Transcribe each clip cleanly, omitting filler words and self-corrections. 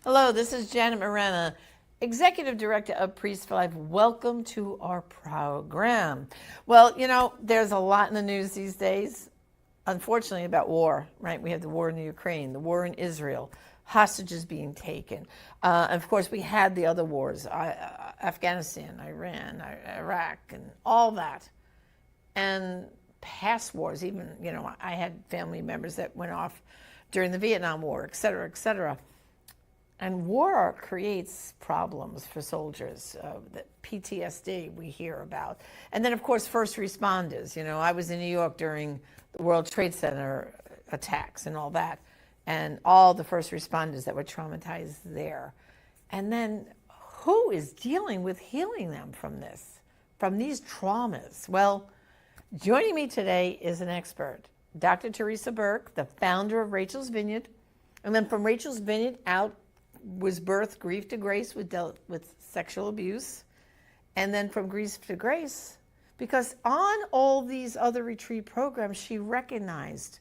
Hello, this is Janet Morena, Executive Director of Priest for Life. Welcome to our program. Well, there's a lot in the news these days, unfortunately, about war, right? We have the war in the Ukraine, the war in Israel, hostages being taken. And of course, we had the other wars, Afghanistan, Iran, Iraq, and all that. And past wars, even, I had family members that went off during the Vietnam War, et cetera, et cetera. And war creates problems for soldiers, the PTSD we hear about. And then, of course, first responders. I was in New York during the World Trade Center attacks and all that, and all the first responders that were traumatized there. And then who is dealing with healing them from this, from these traumas? Well, joining me today is an expert, Dr. Theresa Burke, the founder of Rachel's Vineyard. And then from Rachel's Vineyard out was birthed Grief to Grace, which dealt with sexual abuse. And then from Grief to Grace, because on all these other retreat programs, she recognized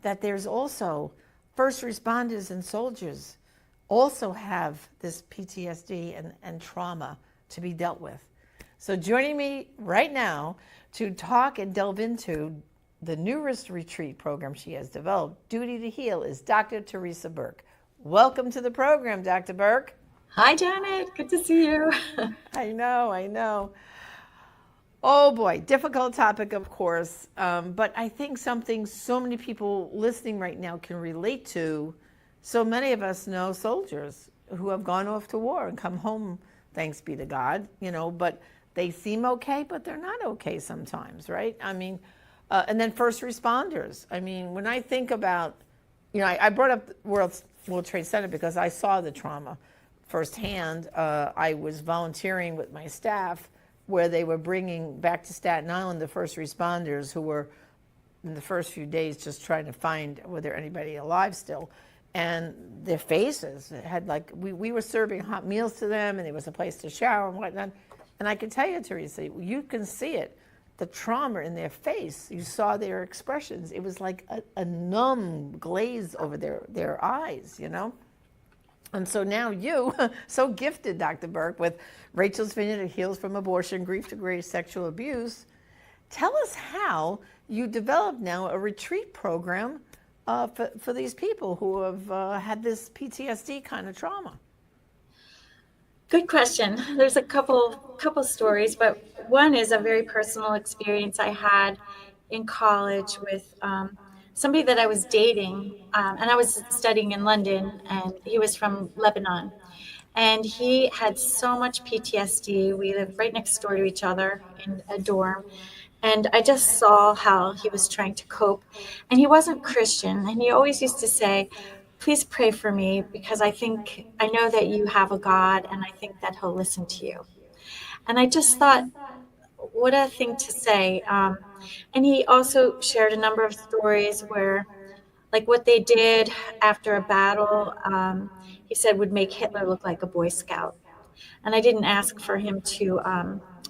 that there's also first responders and soldiers also have this PTSD and trauma to be dealt with. So joining me right now to talk and delve into the newest retreat program she has developed, Duty to Heal, is Dr. Theresa Burke. Welcome to the program, Dr. Burke. Hi, Janet. Good to see you. I know. Oh boy, difficult topic, of course, but I think something so many people listening right now can relate to. So many of us know soldiers who have gone off to war and come home, thanks be to God, but they seem okay, but they're not okay sometimes, right? And then first responders. When I think about, I brought up World Trade Center because I saw the trauma firsthand. I was volunteering with my staff where they were bringing back to Staten Island the first responders who were in the first few days just trying to find were there anybody alive still. And their faces had we were serving hot meals to them, and there was a place to shower and whatnot. And I can tell you, Theresa, you can see it, the trauma in their face. You saw their expressions. It was like a numb glaze over their eyes, And so now you, so gifted, Dr. Burke, with Rachel's Vineyard, Heals from Abortion, Grief to Grace, Sexual Abuse. Tell us how you developed now a retreat program for these people who have had this PTSD kind of trauma. Good question. There's a couple stories, but one is a very personal experience I had in college with somebody that I was dating, and I was studying in London, and he was from Lebanon. And he had so much PTSD. We lived right next door to each other in a dorm. And I just saw how he was trying to cope. And he wasn't Christian. And he always used to say, please pray for me because I know that you have a God and I think that he'll listen to you. And I just thought, what a thing to say. And he also shared a number of stories where, like what they did after a battle, he said would make Hitler look like a Boy Scout. And I didn't ask for him to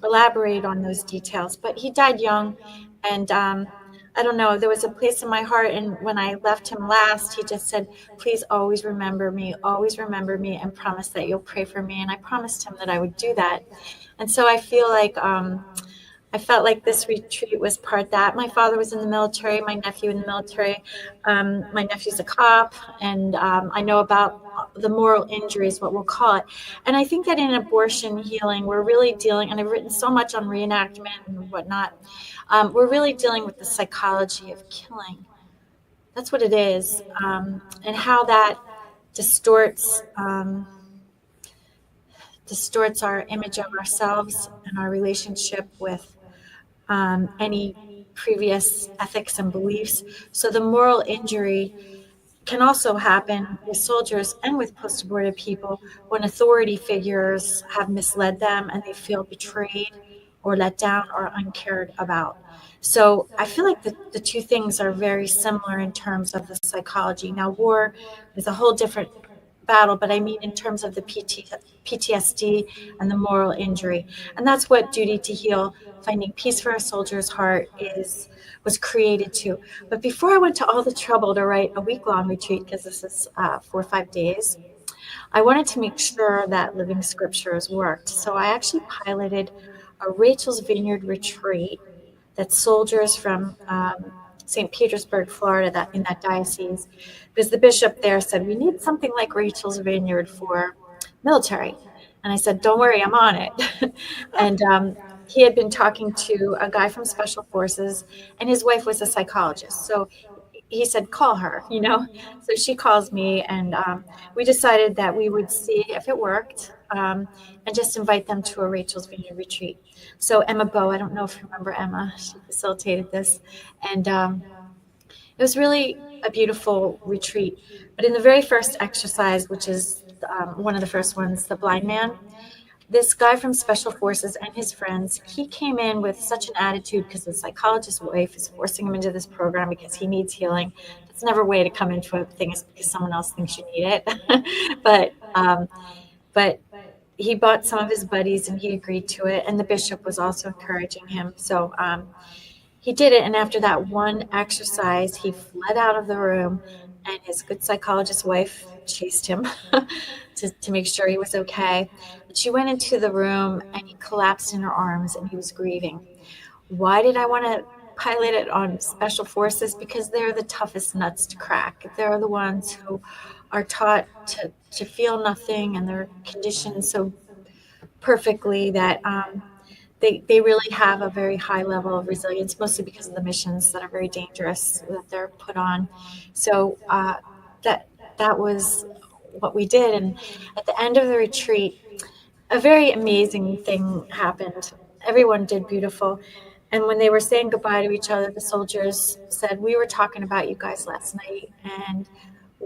elaborate on those details, but he died young. And I don't know, there was a place in my heart. And when I left him last, he just said, please always remember me, and promise that you'll pray for me. And I promised him that I would do that. And so I feel like I felt like this retreat was part that. My father was in the military, my nephew in the military. My nephew's a cop, and I know about the moral injuries, what we'll call it. And I think that in abortion healing, we're really dealing, and I've written so much on reenactment and whatnot, we're really dealing with the psychology of killing. That's what it is, and how that distorts our image of ourselves and our relationship with any previous ethics and beliefs. So the moral injury can also happen with soldiers and with post-abortive people when authority figures have misled them and they feel betrayed or let down or uncared about. So I feel like the two things are very similar in terms of the psychology. Now, war is a whole different battle, but I mean in terms of the PTSD and the moral injury. And that's what Duty to Heal, Finding Peace for a Soldier's Heart was created to. But before I went to all the trouble to write a week-long retreat, because this is 4 or 5 days, I wanted to make sure that Living Scriptures worked. So I actually piloted a Rachel's Vineyard retreat that soldiers from St. Petersburg, Florida, that in that diocese, because the bishop there said, we need something like Rachel's Vineyard for military. And I said, don't worry, I'm on it. And he had been talking to a guy from Special Forces, and his wife was a psychologist. So he said, call her, you know. So she calls me, and we decided that we would see if it worked, and just invite them to a Rachel's Vineyard retreat. So Emma Bowe, I don't know if you remember Emma, she facilitated this. And it was really a beautiful retreat. But in the very first exercise, which is one of the first ones, the blind man, this guy from Special Forces and his friends, he came in with such an attitude because the psychologist's wife is forcing him into this program because he needs healing. It's never a way to come into a thing is because someone else thinks you need it. but he bought some of his buddies and he agreed to it. And the bishop was also encouraging him. So he did it. And after that one exercise, he fled out of the room, and his good psychologist wife chased him to make sure he was okay. And she went into the room and he collapsed in her arms and he was grieving. Why did I want to pilot it on Special Forces? Because they're the toughest nuts to crack. They're the ones who are taught to feel nothing, and they're conditioned so perfectly that they really have a very high level of resilience, mostly because of the missions that are very dangerous that they're put on. So that was what we did. And at the end of the retreat, a very amazing thing happened. Everyone did beautiful. And when they were saying goodbye to each other, the soldiers said, we were talking about you guys last night, and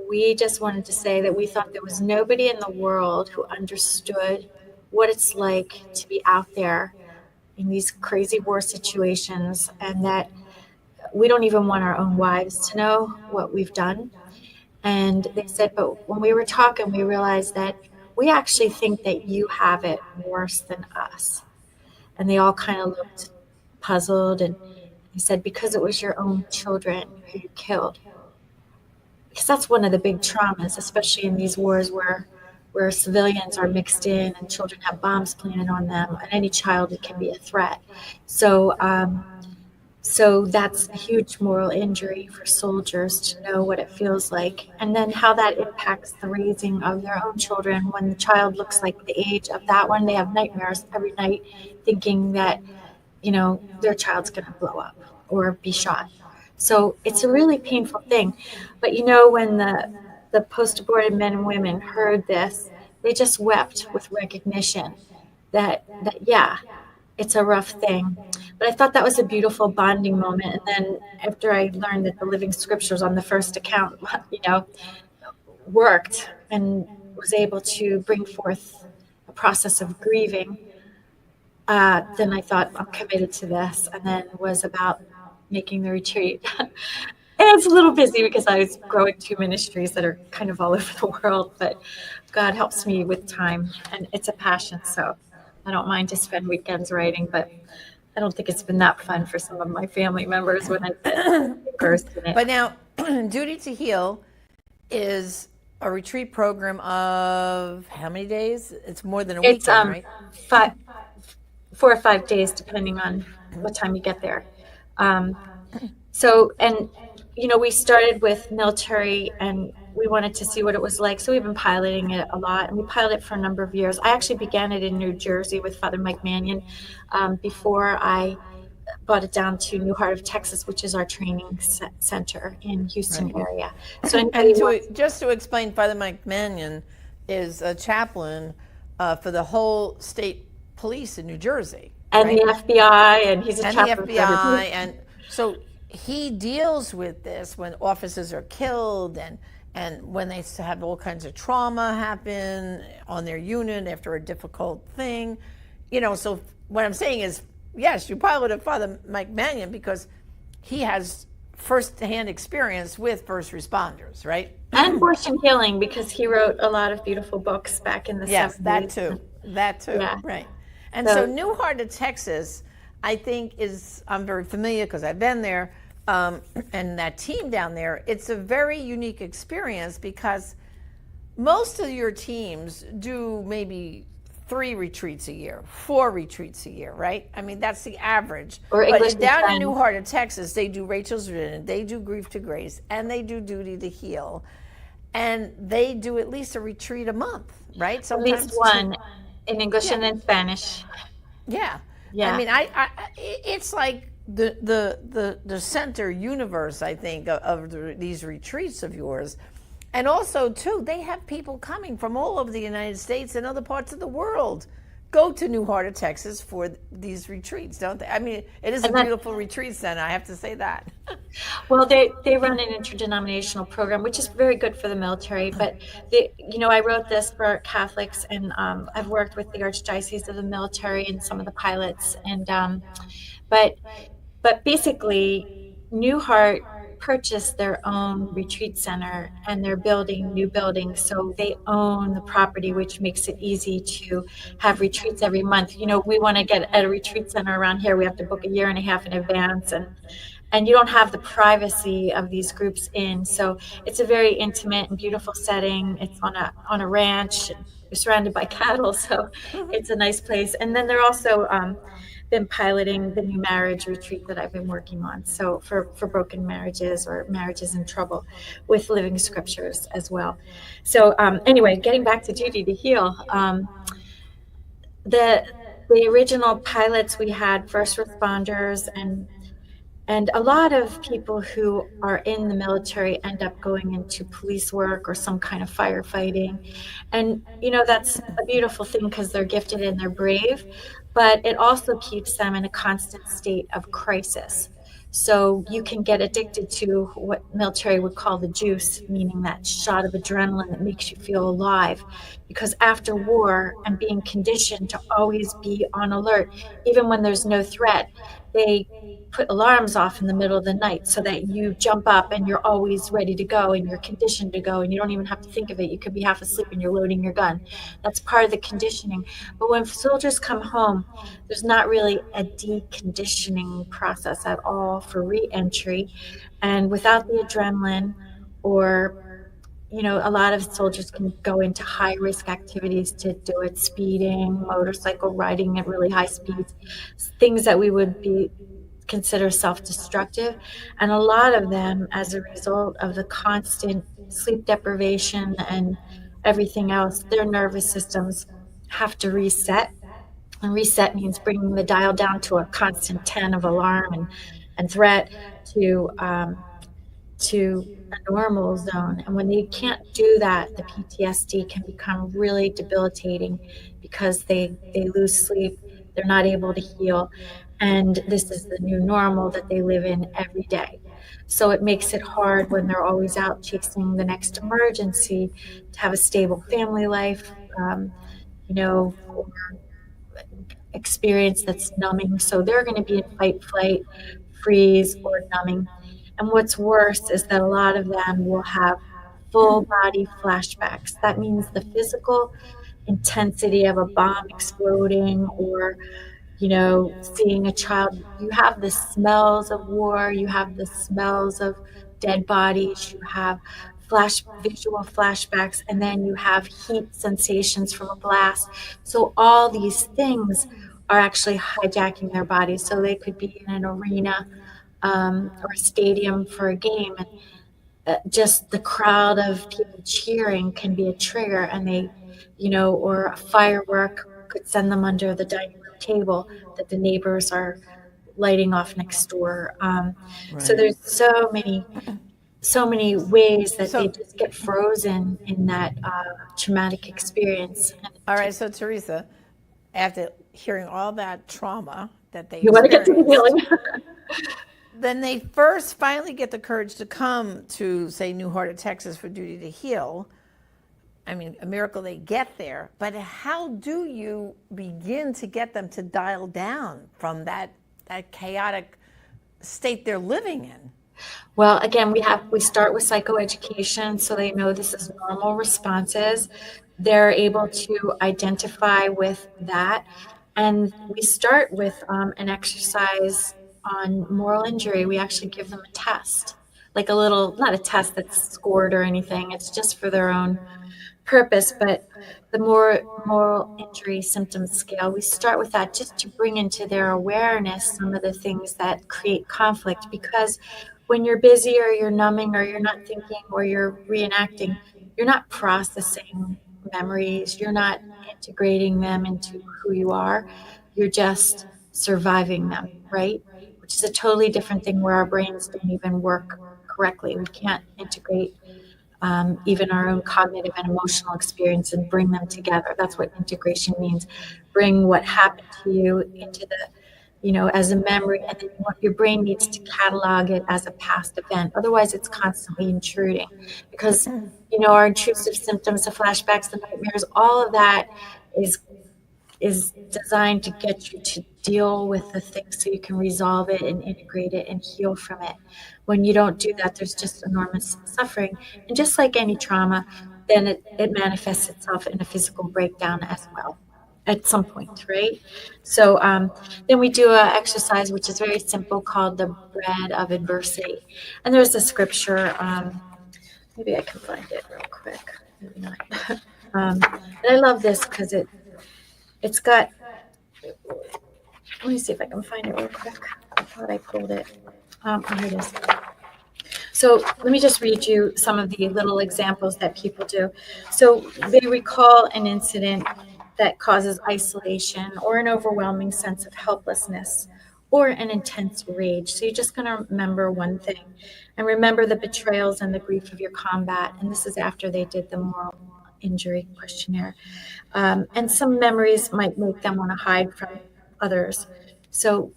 we just wanted to say that we thought there was nobody in the world who understood what it's like to be out there in these crazy war situations, and that we don't even want our own wives to know what we've done. And they said, but when we were talking, we realized that we actually think that you have it worse than us. And they all kind of looked puzzled, and he said, because it was your own children who you killed. Because that's one of the big traumas, especially in these wars where civilians are mixed in and children have bombs planted on them, and any child can be a threat. So that's a huge moral injury for soldiers to know what it feels like, and then how that impacts the raising of their own children. When the child looks like the age of that one, they have nightmares every night thinking that, their child's going to blow up or be shot. So it's a really painful thing. But when the post-aborted men and women heard this, they just wept with recognition that yeah, it's a rough thing. But I thought that was a beautiful bonding moment. And then after I learned that the Living Scriptures on the first account, worked and was able to bring forth a process of grieving, then I thought, I'm committed to this, and then was about making the retreat. And it's a little busy because I was growing two ministries that are kind of all over the world, but God helps me with time, and it's a passion, so I don't mind to spend weekends writing, but I don't think it's been that fun for some of my family members when I'm immersed in it. But now, Duty to Heal is a retreat program of how many days? It's more than a weekend, right? 4 or 5 days, depending on what time you get there. We started with military, and we wanted to see what it was like. So we've been piloting it a lot, and we piloted it for a number of years. I actually began it in New Jersey with Father Mike Mannion before I brought it down to New Heart of Texas, which is our training center in Houston area. So just to explain, Father Mike Mannion is a chaplain for the whole state police in New Jersey. And right? The FBI, and he's a chaplain for the FBI, and so he deals with this when officers are killed and when they have all kinds of trauma happen on their unit after a difficult thing. So what I'm saying is, yes, you piloted Father Mike Mannion because he has first-hand experience with first responders, right? And abortion healing, because he wrote a lot of beautiful books back in the 70s. Yes, that too, yeah. Right. And so New Heart of Texas, I think I'm very familiar because I've been there, and that team down there, it's a very unique experience because most of your teams do maybe 3 retreats a year, 4 retreats a year, right? I mean, that's the average. Or English But in down in New Spanish. Heart of Texas, they do Rachel's Ridden, they do Grief to Grace, and they do Duty to Heal. And they do at least a retreat a month, right? At least Sometimes two. one in English Yeah. and in Spanish. Yeah. I Yeah. mean, it's like the center universe, I think, of these retreats of yours. And also, too, they have people coming from all over the United States and other parts of the world go to New Heart of Texas for these retreats, don't they? I mean, it is a And that, beautiful retreat center, I have to say that. well, they run an interdenominational program, which is very good for the military. But I wrote this for Catholics, and I've worked with the Archdiocese of the military and some of the pilots, and but basically, Newhart purchased their own retreat center and they're building new buildings. So they own the property, which makes it easy to have retreats every month. We want to get at a retreat center around here. We have to book a year and a half in advance. And you don't have the privacy of these groups in. So it's a very intimate and beautiful setting. It's on a ranch. You're surrounded by cattle, so it's a nice place. And then they're also been piloting the new marriage retreat that I've been working on. So for broken marriages or marriages in trouble, with living scriptures as well. So anyway, getting back to Duty to Heal, the original pilots, we had first responders and a lot of people who are in the military end up going into police work or some kind of firefighting. And, that's a beautiful thing because they're gifted and they're brave, but it also keeps them in a constant state of crisis. So you can get addicted to what military would call the juice, meaning that shot of adrenaline that makes you feel alive. Because after war and being conditioned to always be on alert, even when there's no threat, they put alarms off in the middle of the night so that you jump up and you're always ready to go and you're conditioned to go and you don't even have to think of it. You could be half asleep and you're loading your gun. That's part of the conditioning. But when soldiers come home, there's not really a deconditioning process at all for re-entry. And without the adrenaline, or a lot of soldiers can go into high risk activities to do it, speeding, motorcycle riding at really high speeds, things that we would be consider self-destructive. And a lot of them, as a result of the constant sleep deprivation and everything else, their nervous systems have to reset. And reset means bringing the dial down to a constant 10 of alarm and threat to a normal zone. And when they can't do that, the PTSD can become really debilitating because they lose sleep, they're not able to heal, and this is the new normal that they live in every day. So it makes it hard when they're always out chasing the next emergency to have a stable family life, or experience that's numbing. So they're going to be in fight, flight, freeze, or numbing. And what's worse is that a lot of them will have full body flashbacks. That means the physical intensity of a bomb exploding, or seeing a child. You have the smells of war, you have the smells of dead bodies, you have visual flashbacks, and then you have heat sensations from a blast. So all these things are actually hijacking their bodies. So they could be in an arena or a stadium for a game, and just the crowd of people cheering can be a trigger, and or a firework could send them under the dining room table that the neighbors are lighting off next door. So there's so many ways that they So, just get frozen in that traumatic experience. all right, so Theresa, after hearing all that trauma that they You want to get to the experienced, healing. then they first finally get the courage to come to, say, New Heart of Texas for Duty to Heal. I mean, a miracle they get there. But how do you begin to get them to dial down from that chaotic state they're living in? Well, again, we start with psychoeducation, so they know this is normal responses. They're able to identify with that. And we start with an exercise on moral injury. We actually give them a test, like a little, not a test that's scored or anything. It's just for their own purpose, but the more moral injury symptom scale, we start with that just to bring into their awareness some of the things that create conflict. Because when you're busy or you're numbing or you're not thinking or you're reenacting, you're not processing memories, you're not integrating them into who you are, you're just surviving them, right? Which is a totally different thing where our brains don't even work correctly. We can't integrate even our own cognitive and emotional experience and bring them together. That's what integration means. Bring what happened to you into the, as a memory, and then what your brain needs to catalog it as a past event. Otherwise, it's constantly intruding because, our intrusive symptoms, the flashbacks, the nightmares, all of that is designed to get you to deal with the things so you can resolve it and integrate it and heal from it. When you don't do that, there's just enormous suffering. And just like any trauma, then it manifests itself in a physical breakdown as well at some point, right? So then we do an exercise which is very simple called the bread of adversity. And there's a scripture, maybe I can find it real quick, maybe not. And I love this because it's got, let me see if I can find it real quick. I thought I pulled it. Here it is. So let me just read you some of the little examples that people do. So they recall an incident that causes isolation or an overwhelming sense of helplessness or an intense rage. So you're just going to remember one thing and remember the betrayals and the grief of your combat. And this is after they did the moral injury questionnaire. And some memories might make them want to hide from others. So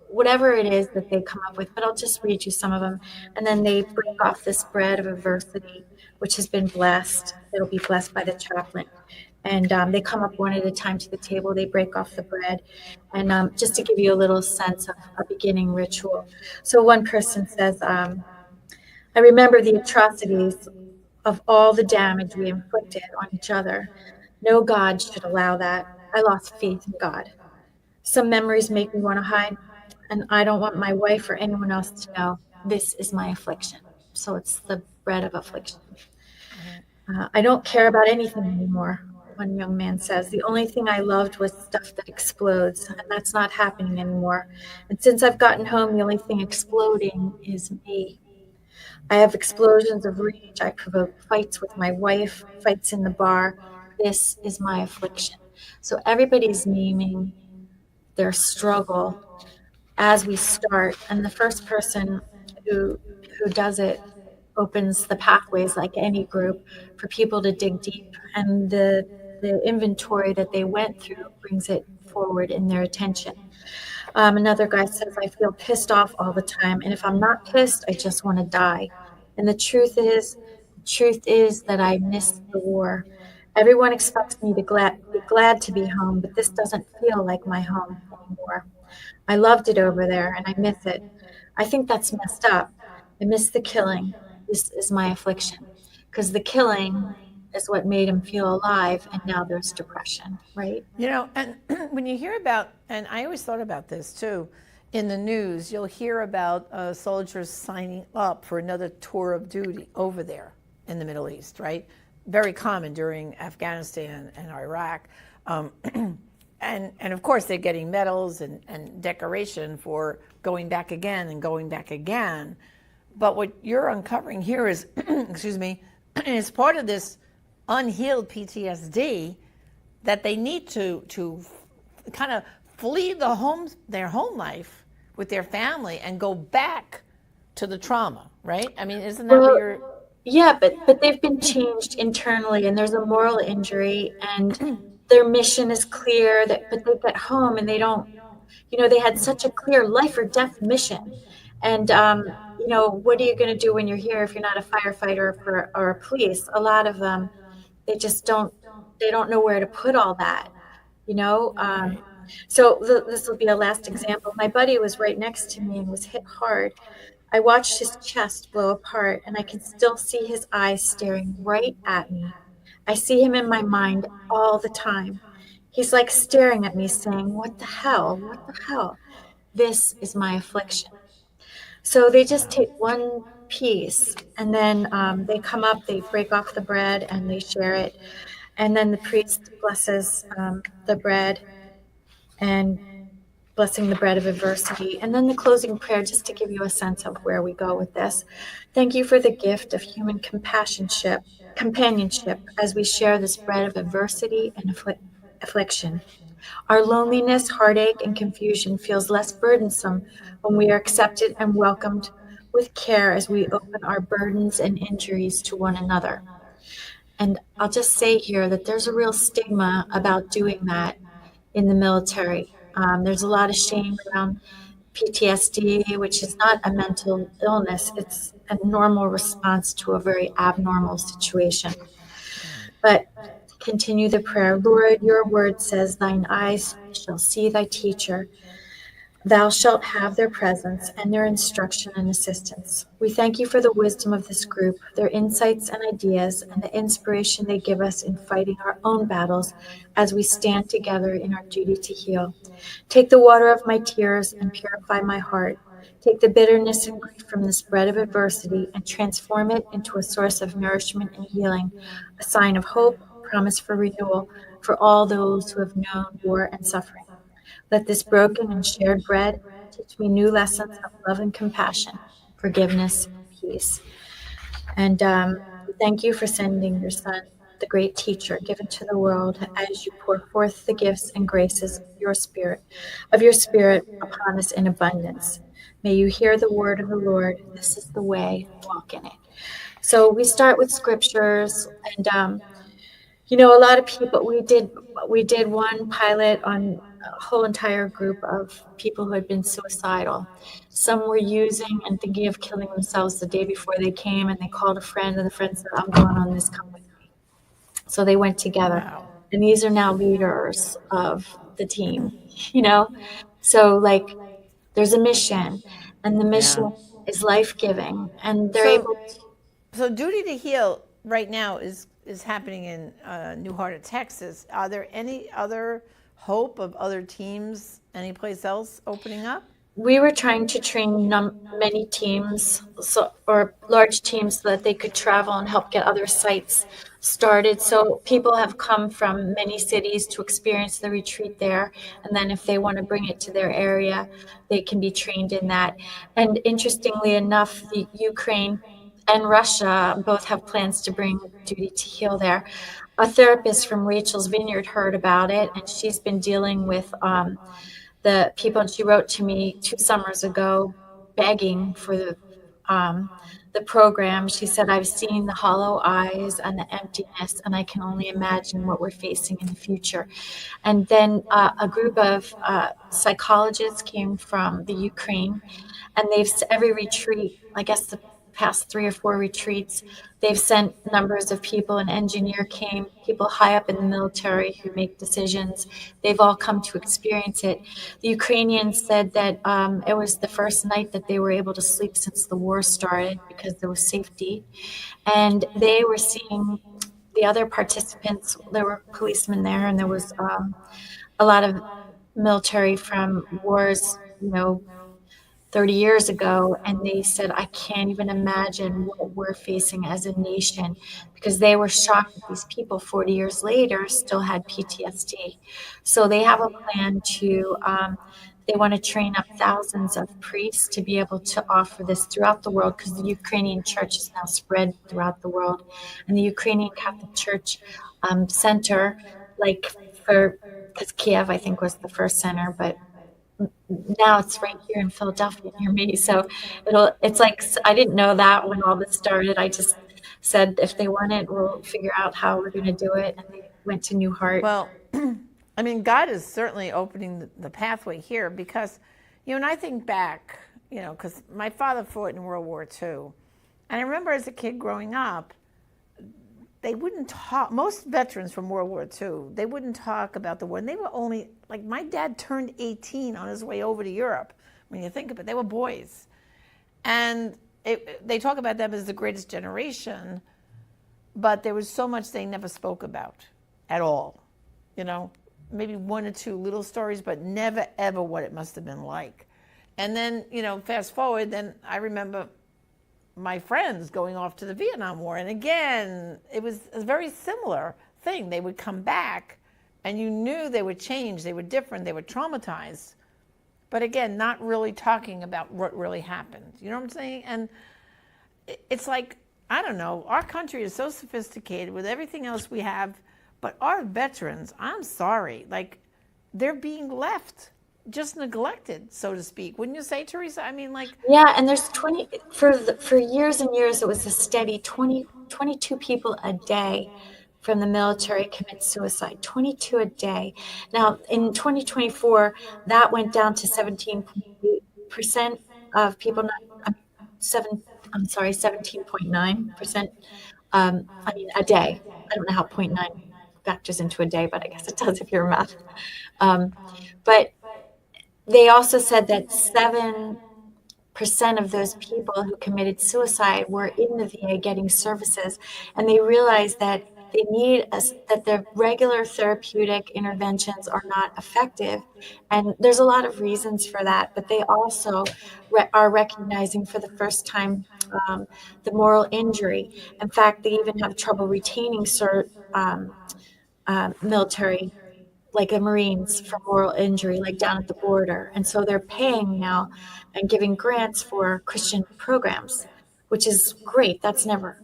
whatever it is that they come up with, but I'll just read you some of them. And then they break off this bread of adversity, which has been blessed. It'll be blessed by the chaplain. And they come up one at a time to the table. They break off the bread. And just to give you a little sense of a beginning ritual. So one person says, I remember the atrocities of all the damage we inflicted on each other. No God should allow that. I lost faith in God. Some memories make me want to hide, and I don't want my wife or anyone else to know this is my affliction. So it's the bread of affliction. I don't care about anything anymore, one young man says. The only thing I loved was stuff that explodes, and that's not happening anymore. And since I've gotten home, the only thing exploding is me. I have explosions of rage. I provoke fights with my wife, fights in the bar. This is my affliction. So everybody's naming their struggle as we start. And the first person who does it opens the pathways, like any group, for people to dig deep. And the inventory that they went through brings it forward in their attention. Another guy says, I feel pissed off all the time. And if I'm not pissed, I just want to die. And the truth is that I miss the war. Everyone expects me to be glad to be home, but this doesn't feel like my home anymore. I loved it over there and I miss it. I think that's messed up. I miss the killing. This is my affliction. Because the killing is what made him feel alive, and now there's depression, right? And when you hear about, and I always thought about this too, in the news, you'll hear about soldiers signing up for another tour of duty over there in the Middle East, right? Very common during Afghanistan and Iraq. And of course, they're getting medals and decoration for going back again and going back again. But what you're uncovering here is, excuse me, is part of this unhealed PTSD that they need to kind of flee their home life with their family and go back to the trauma, right? I mean, isn't that what you're... Yeah, but they've been changed internally, and there's a moral injury, and their mission is clear. But they get home and they don't. They had such a clear life or death mission, and what are you going to do when you're here if you're not a firefighter or a police? A lot of them, they just don't. They don't know where to put all that. So this will be a last example. My buddy was right next to me and was hit hard. I watched his chest blow apart, and I can still see his eyes staring right at me. I see him in my mind all the time. He's like staring at me, saying, What the hell? What the hell? This is my affliction. So they just take one peace. And then they come up, they break off the bread and they share it. And then the priest blesses the bread and blessing the bread of adversity. And then the closing prayer, just to give you a sense of where we go with this. Thank you for the gift of human companionship as we share this bread of adversity and affliction. Our loneliness, heartache, and confusion feels less burdensome when we are accepted and welcomed with care as we open our burdens and injuries to one another. And I'll just say here that there's a real stigma about doing that in the military. There's a lot of shame around PTSD, which is not a mental illness, it's a normal response to a very abnormal situation. But continue the prayer. Lord, your word says, thine eyes shall see thy teacher. Thou shalt have their presence and their instruction and assistance. We thank you for the wisdom of this group, their insights and ideas, and the inspiration they give us in fighting our own battles as we stand together in our duty to heal. Take the water of my tears and purify my heart. Take the bitterness and grief from this bread of adversity and transform it into a source of nourishment and healing, a sign of hope, promise for renewal for all those who have known war and suffering. Let this broken and shared bread teach me new lessons of love and compassion, forgiveness, peace. And thank you for sending your son, the great teacher given to the world, as you pour forth the gifts and graces of your spirit upon us in abundance. May you hear the word of the Lord. This is the way, walk in it. So we start with scriptures, and a lot of people, we did one pilot on a whole entire group of people who had been suicidal. Some were using and thinking of killing themselves the day before they came, and they called a friend, and the friend said, I'm going on this, come with me. So they went together. Wow. And these are now leaders of the team, you know? So, like, there's a mission, and the Yeah. mission is life-giving, and they're So, able to. so Duty to Heal right now is happening in New Hartford, Texas. Are there any other hope of other teams anyplace else opening up? We were trying to train many teams, or large teams, so that they could travel and help get other sites started. So people have come from many cities to experience the retreat there. And then if they want to bring it to their area, they can be trained in that. And interestingly enough, the Ukraine and Russia both have plans to bring Duty to Heal there. A therapist from Rachel's Vineyard heard about it, and she's been dealing with the people, and she wrote to me 2 summers ago begging for the program. She said, I've seen the hollow eyes and the emptiness, and I can only imagine what we're facing in the future. And then a group of psychologists came from the Ukraine, and every retreat, I guess the past 3 or 4 retreats, they've sent numbers of people. An engineer came, people high up in the military who make decisions. They've all come to experience it. The Ukrainians said that it was the first night that they were able to sleep since the war started because there was safety. And they were seeing the other participants. There were policemen there, and there was a lot of military from wars, 30 years ago, and they said, I can't even imagine what we're facing as a nation, because they were shocked that these people 40 years later still had PTSD. So they have a plan to, they want to train up thousands of priests to be able to offer this throughout the world, because the Ukrainian church is now spread throughout the world. And the Ukrainian Catholic Church center, because Kiev, I think, was the first center, but now it's right here in Philadelphia near me. So it's like, I didn't know that when all this started. I just said, if they want it, we'll figure out how we're going to do it. And they went to New Hart. Well, I mean, God is certainly opening the pathway here because, and I think back, because my father fought in World War II. And I remember as a kid growing up, they wouldn't talk, most veterans from World War II, they wouldn't talk about the war. And they were only, like, my dad turned 18 on his way over to Europe. When you think of it, they were boys. And they talk about them as the greatest generation, but there was so much they never spoke about at all. Maybe 1 or 2 little stories, but never, ever what it must have been like. And then, fast forward, then I remember my friends going off to the Vietnam War. And again, it was a very similar thing. They would come back and you knew they would change, they were different, they were traumatized. But again, not really talking about what really happened. You know what I'm saying? And it's like, I don't know, our country is so sophisticated with everything else we have, but our veterans, I'm sorry, like they're being left, just neglected, so to speak. Wouldn't you say, Theresa? I mean, like, Yeah, and there's 20 for years and years it was a steady 22 people a day from the military commit suicide. 22 a day. Now in 2024 that went down to 17.8% of people not seven I'm sorry 17.9%, I mean a day. I don't know how point 0.9 factors into a day, but I guess it does if you're a math. But they also said that 7% of those people who committed suicide were in the VA getting services, and they realized that they need us, that the regular therapeutic interventions are not effective. And there's a lot of reasons for that, but they also are recognizing for the first time the moral injury. In fact, they even have trouble retaining military, like the Marines, for moral injury, like down at the border. And so they're paying now and giving grants for Christian programs, which is great. That's never,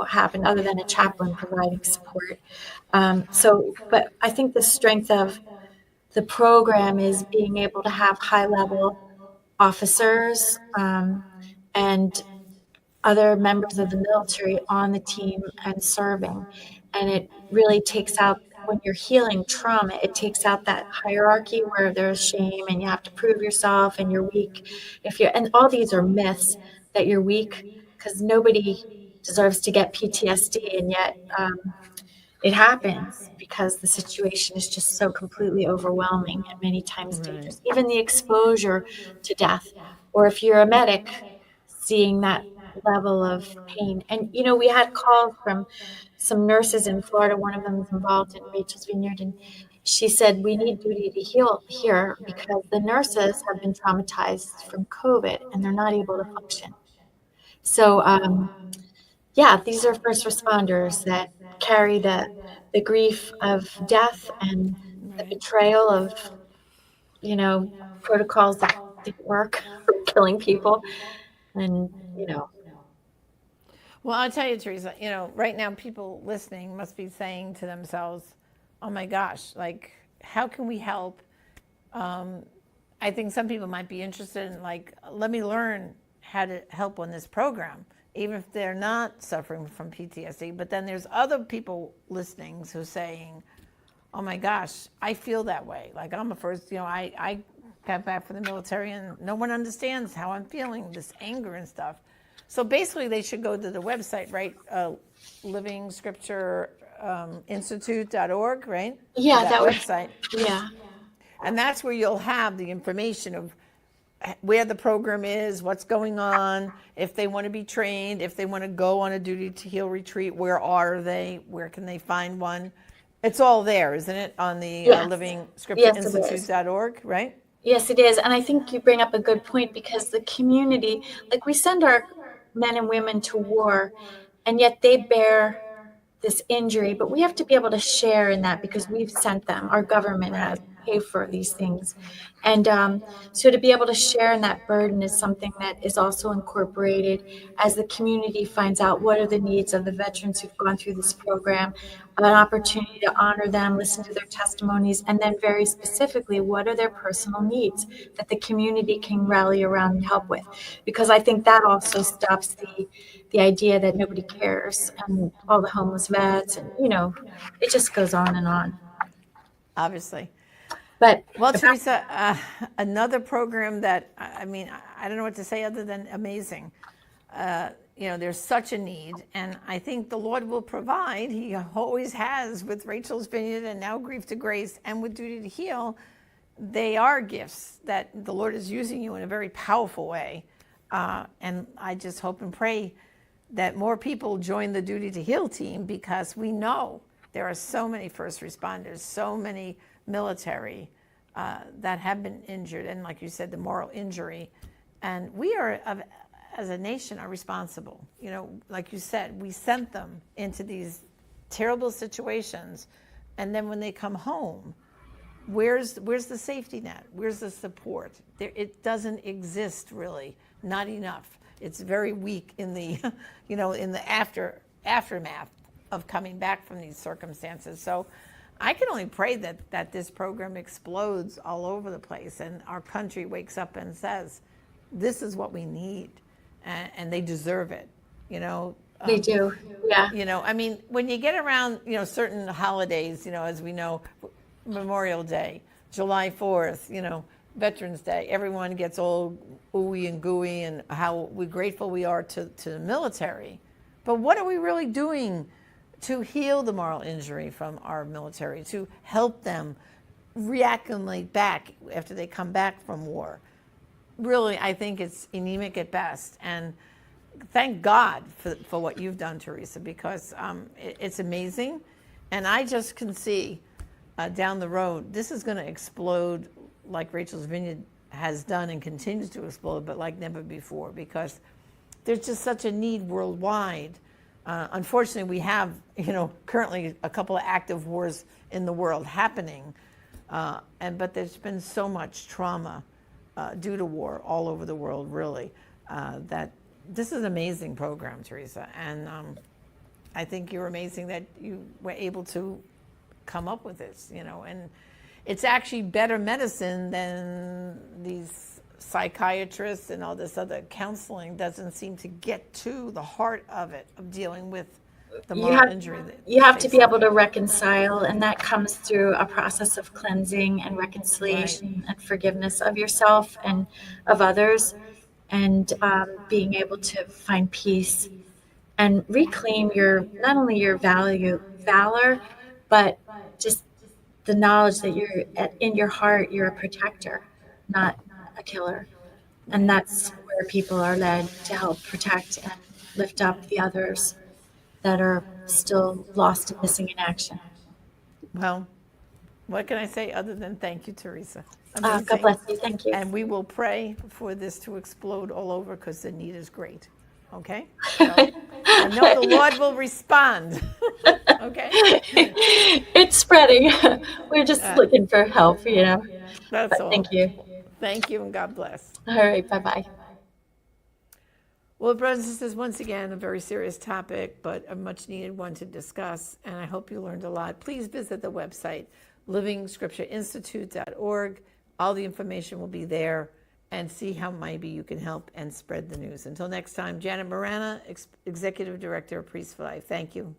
happened other than a chaplain providing support. But I think the strength of the program is being able to have high level officers and other members of the military on the team and serving. And it really takes out, when you're healing trauma, it takes out that hierarchy where there's shame and you have to prove yourself and you're weak. And all these are myths that you're weak, because nobody deserves to get PTSD. And yet it happens because the situation is just so completely overwhelming and many times dangerous. Even the exposure to death, or if you're a medic, seeing that level of pain. And, we had calls from some nurses in Florida. One of them is involved in Rachel's Vineyard. And she said, we need duty to heal here because the nurses have been traumatized from COVID and they're not able to function. So, yeah, these are first responders that carry the grief of death and the betrayal of, protocols that didn't work, killing people. And, well, I'll tell you, Theresa, right now people listening must be saying to themselves, oh my gosh, like, how can we help? I think some people might be interested in, like, let me learn how to help on this program, even if they're not suffering from PTSD. But then there's other people listening who are saying, oh my gosh, I feel that way. Like, I'm a first, I got back from the military and no one understands how I'm feeling, this anger and stuff. So basically they should go to the website, right? Living Scripture Institute.org, right? yeah, that website. Yeah. And that's where you'll have the information of where the program is, what's going on, if they want to be trained, if they want to go on a duty to heal retreat, where are they, where can they find one? It's all there, isn't it, on the Yes. Living Scripture Institute.org, right? Yes, it is. And I think you bring up a good point, because the community, like, we send our men and women to war, and yet they bear this injury, but we have to be able to share in that because we've sent them. Our government has paid for these things. And so to be able to share in that burden is something that is also incorporated as the community finds out what are the needs of the veterans who've gone through this program, an opportunity to honor them, listen to their testimonies, and then very specifically, what are their personal needs that the community can rally around and help with. Because I think that also stops the idea that nobody cares and all the homeless vets, and it just goes on and on. Obviously. But well, Theresa, another program that, I mean, I don't know what to say other than amazing. There's such a need, and I think the Lord will provide. He always has with Rachel's Vineyard and now Grief to Grace and with Duty to Heal. They are gifts that the Lord is using you in a very powerful way. And I just hope and pray that more people join the Duty to Heal team, because we know there are so many first responders, so many military that have been injured, and like you said, the moral injury. And we are as a nation are responsible. You know, like you said, we sent them into these terrible situations, and then when they come home, where's the safety net? Where's the support? It doesn't exist really, not enough. It's very weak in the, you know, in the aftermath of coming back from these circumstances. So I can only pray that this program explodes all over the place and our country wakes up and says, this is what we need, and they deserve it, you know. They do, yeah. You know, I mean, when you get around, you know, certain holidays, you know, as we know, Memorial Day, July 4th, you know, Veterans Day, everyone gets all ooey and gooey and how grateful we are to the military. But what are we really doing to heal the moral injury from our military, to help them reacclimate back after they come back from war? Really, I think it's anemic at best. And thank God for what you've done, Theresa, because it's amazing. And I just can see down the road, this is going to explode like Rachel's Vineyard has done and continues to explode, but like never before, because there's just such a need worldwide. Unfortunately, we have, you know, currently a couple of active wars in the world happening, but there's been so much trauma due to war all over the world, really, that this is an amazing program, Theresa, and I think you're amazing that you were able to come up with this, you know, and it's actually better medicine than these psychiatrists and all this other counseling doesn't seem to get to the heart of it, of dealing with the moral injury. You have to be able to reconcile, and that comes through a process of cleansing and reconciliation and forgiveness of yourself and of others, and being able to find peace and reclaim your, not only your valor, but just the knowledge that you're in your heart, you're a protector, not a killer. And that's where people are led to help protect and lift up the others that are still lost and missing in action. Well, what can I say other than thank you, Theresa? God bless you. Thank you. And we will pray for this to explode all over because the need is great. Okay? So, I know the Lord will respond. Okay? It's spreading. We're just looking for help, you know. That's all. Thank you. Thank you and God bless. All right. Bye-bye. Well, brothers and sisters, once again, a very serious topic, but a much needed one to discuss. And I hope you learned a lot. Please visit the website, livingscriptureinstitute.org. All the information will be there, and see how maybe you can help and spread the news. Until next time, Janet Marana, Executive Director of Priests for Life. Thank you.